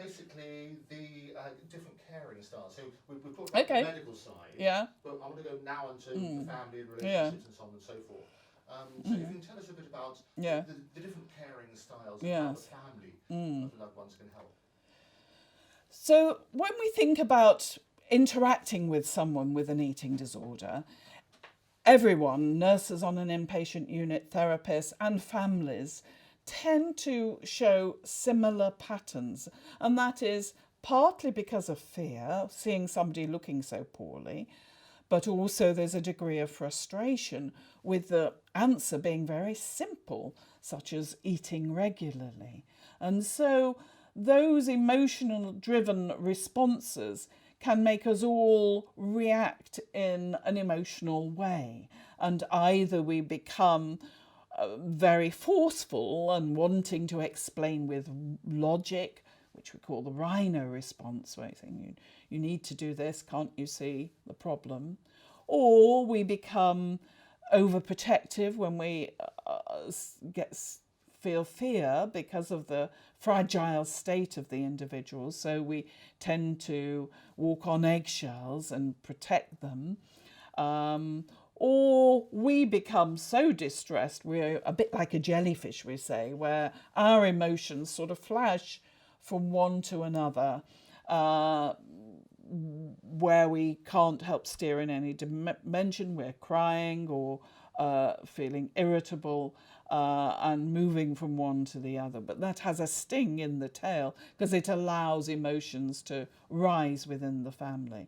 basically the different caring styles. So we've talked about the medical side, but I want to go now into the family and relationships and so on and so forth. So if you can tell us a bit about the different caring styles and how the family of the loved ones can help. So when we think about interacting with someone with an eating disorder, everyone, nurses on an inpatient unit, therapists and families, tend to show similar patterns. And that is partly because of fear, seeing somebody looking so poorly, but also there's a degree of frustration with the answer being very simple, such as eating regularly. And so those emotional driven responses can make us all react in an emotional way. And either we become very forceful and wanting to explain with logic, which we call the rhino response, where you think you need to do this, can't you see the problem? Or we become overprotective when we feel fear because of the fragile state of the individual. So we tend to walk on eggshells and protect them. Or we become so distressed, we're a bit like a jellyfish, we say, where our emotions sort of flash from one to another, where we can't help steer in any dimension. We're crying or feeling irritable and moving from one to the other. But that has a sting in the tail because it allows emotions to rise within the family.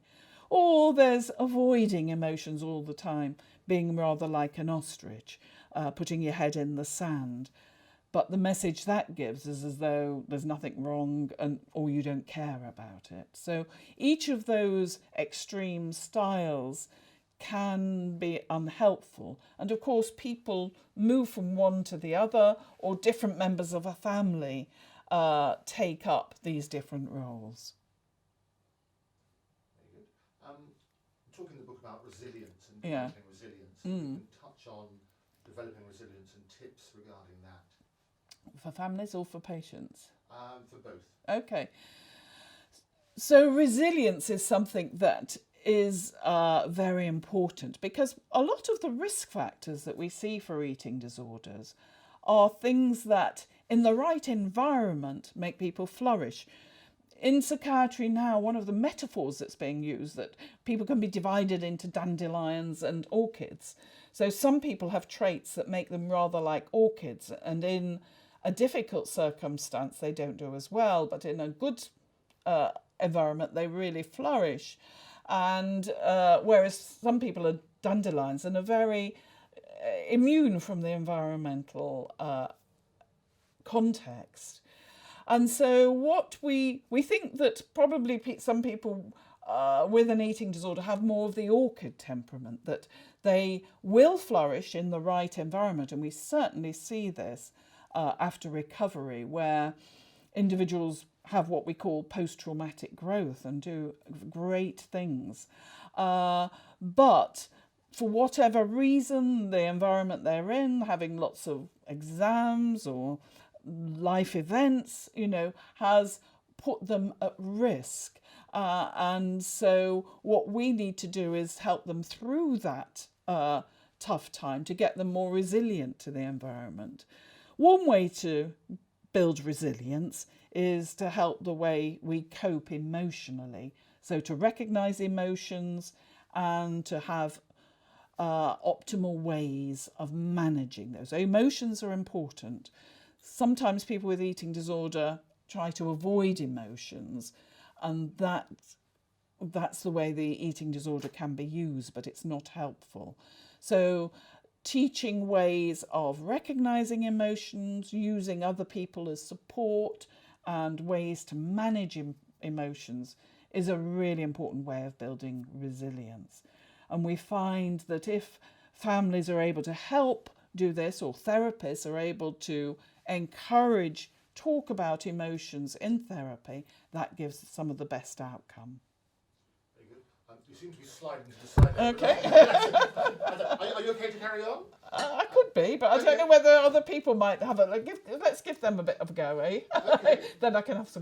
Or there's avoiding emotions all the time, being rather like an ostrich, putting your head in the sand. But the message that gives is as though there's nothing wrong or you don't care about it. So each of those extreme styles can be unhelpful. And of course, people move from one to the other, or different members of a family take up these different roles. Very good. Talking in the book about resilience and developing resilience, you can touch on developing resilience and tips regarding that. For families or for patients? For both. Okay. So resilience is something that is very important, because a lot of the risk factors that we see for eating disorders are things that in the right environment make people flourish. In psychiatry now, one of the metaphors that's being used, that people can be divided into dandelions and orchids. So some people have traits that make them rather like orchids, and in a difficult circumstance they don't do as well, but in a good environment they really flourish. And whereas some people are dandelions and are very immune from the environmental context. And so what we think that probably some people with an eating disorder have more of the orchid temperament, that they will flourish in the right environment. And we certainly see this after recovery, where individuals have what we call post-traumatic growth and do great things. But for whatever reason, the environment they're in, having lots of exams or life events, has put them at risk. And so what we need to do is help them through that tough time to get them more resilient to the environment. One way to build resilience is to help the way we cope emotionally. So to recognise emotions and to have optimal ways of managing those. So emotions are important. Sometimes people with eating disorder try to avoid emotions, and that's the way the eating disorder can be used, but it's not helpful. So teaching ways of recognising emotions, using other people as support, and ways to manage emotions is a really important way of building resilience. And we find that if families are able to help do this, or therapists are able to encourage talk about emotions in therapy, that gives some of the best outcome. Very good. You seem to be sliding to the side. Okay. Are you okay to carry on? I could be, but I don't know whether other people might have let's give them a bit of a go, eh? Okay. Then I can have some